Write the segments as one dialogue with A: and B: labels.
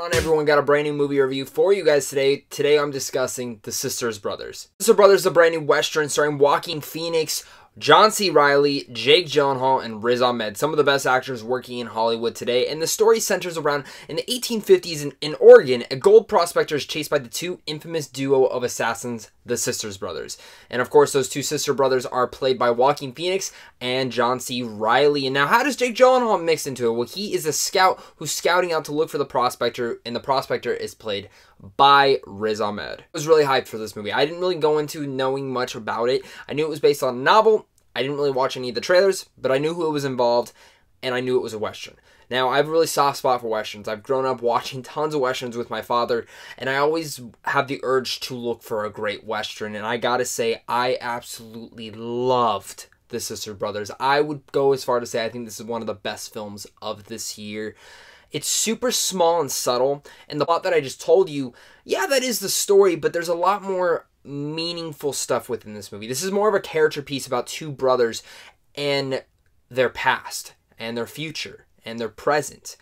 A: on, everyone? Got a brand new movie review for you guys today. Today I'm discussing The Sisters Brothers. Sisters Brothers is a brand new Western starring Joaquin Phoenix, John C. Reilly, Jake Gyllenhaal, and Riz Ahmed, some of the best actors working in Hollywood today. And the story centers around in the 1850s in Oregon, a gold prospector is chased by the two infamous duo of assassins, the Sisters Brothers. And of course, those two sister brothers are played by Joaquin Phoenix and John C. Reilly. And now, how does Jake Gyllenhaal mix into it? Well, he is a scout who's scouting out to look for the prospector, and the prospector is played by Riz Ahmed. I was really hyped for this movie. I didn't really go into knowing much about it. I knew it was based on a novel. I didn't really watch any of the trailers, but I knew who was involved, and I knew it was a Western. Now, I have a really soft spot for Westerns. I've grown up watching tons of Westerns with my father, and I always have the urge to look for a great Western, and I gotta say, I absolutely loved The Sisters Brothers. I would go as far to say I think this is one of the best films of this year. It's super small and subtle, and the plot that I just told you, yeah, that is the story, but there's a lot more meaningful stuff within this movie. This is more of a character piece about two brothers and their past and their future and their present.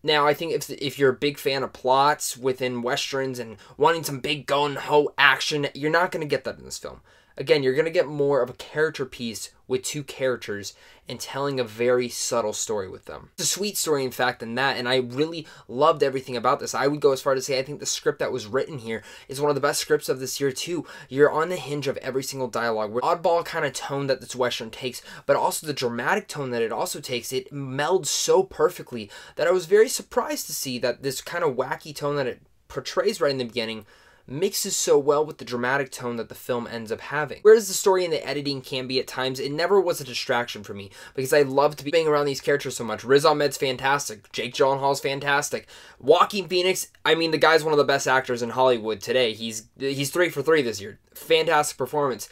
A: Now, I think if you're a big fan of plots within Westerns and wanting some big gun-ho action, you're not going to get that in this film. Again, you're going to get more of a character piece with two characters and telling a very subtle story with them. It's a sweet story, in fact, than that, and I really loved everything about this. I would go as far to say I think the script that was written here is one of the best scripts of this year, too. You're on the hinge of every single dialogue. Oddball kind of tone that this Western takes, but also the dramatic tone that it also takes. It melds so perfectly that I was very surprised to see that this kind of wacky tone that it portrays right in the beginning mixes so well with the dramatic tone that the film ends up having. Whereas the story and the editing can be at times, it never was a distraction for me because I loved being around these characters so much. Riz Ahmed's fantastic. Jake Gyllenhaal's fantastic. Joaquin Phoenix, I mean, the guy's one of the best actors in Hollywood today. He's 3 for 3 this year. Fantastic performance.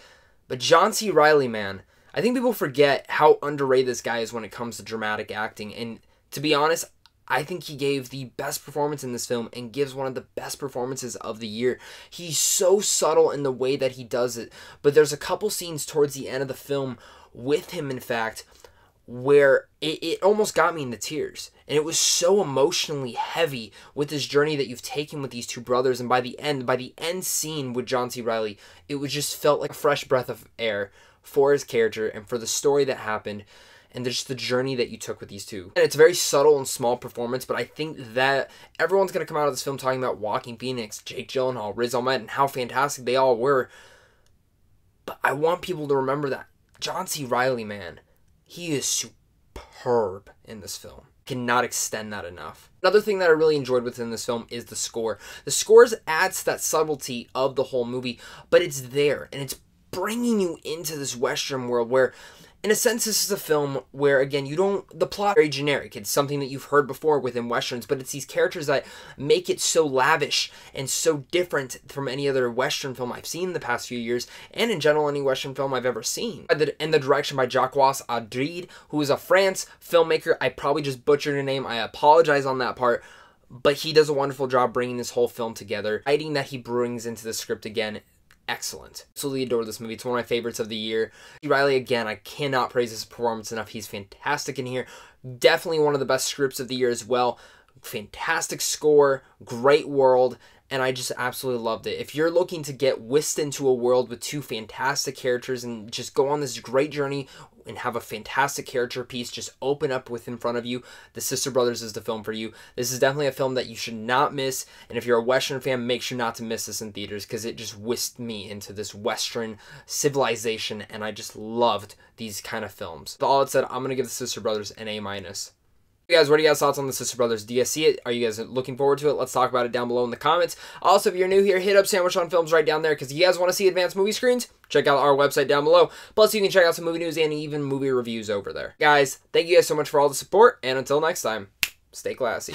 A: But John C. Reilly, man, I think people forget how underrated this guy is when it comes to dramatic acting. And to be honest, I think he gave the best performance in this film and gives one of the best performances of the year. He's so subtle in the way that he does it, but there's a couple scenes towards the end of the film with him, in fact, where it almost got me into tears. And it was so emotionally heavy with this journey that you've taken with these two brothers. And by the end scene with John C. Reilly, it was just felt like a fresh breath of air for his character and for the story that happened. And just the journey that you took with these two. And it's a very subtle and small performance, but I think that everyone's going to come out of this film talking about Joaquin Phoenix, Jake Gyllenhaal, Riz Ahmed, and how fantastic they all were. But I want people to remember that John C. Reilly, man, he is superb in this film. Cannot extend that enough. Another thing that I really enjoyed within this film is the score. The scores adds to that subtlety of the whole movie, but it's there, and it's bringing you into this Western world where, in a sense, this is a film where, again, the plot is very generic. It's something that you've heard before within Westerns, but it's these characters that make it so lavish and so different from any other Western film I've seen in the past few years, and in general, any Western film I've ever seen. And the direction by Jacques Audiard, who is a France filmmaker. I probably just butchered her name. I apologize on that part, but he does a wonderful job bringing this whole film together. The writing that he brings into the script, again, excellent. Absolutely adore this movie. It's one of my favorites of the year. Reilly, again, I cannot praise his performance enough. He's fantastic in here. Definitely one of the best scripts of the year as well. Fantastic score, great world, and I just absolutely loved it. If you're looking to get whisked into a world with two fantastic characters and just go on this great journey and have a fantastic character piece just open up with in front of you, The Sister Brothers is the film for you. This is definitely a film that you should not miss, and if you're a Western fan, make sure not to miss this in theaters because it just whisked me into this Western civilization, and I just loved these kind of films. With all that said, I'm going to give The Sister Brothers an A-. You guys, what are you guys' thoughts on The Sister Brothers? Do you see it? Are you guys looking forward to it? Let's talk about it down below in the comments. Also, if you're new here, hit up Sandwich on Films right down there because if you guys want to see advanced movie screens, check out our website down below. Plus, you can check out some movie news and even movie reviews over there. Guys, thank you guys so much for all the support, and until next time, stay classy.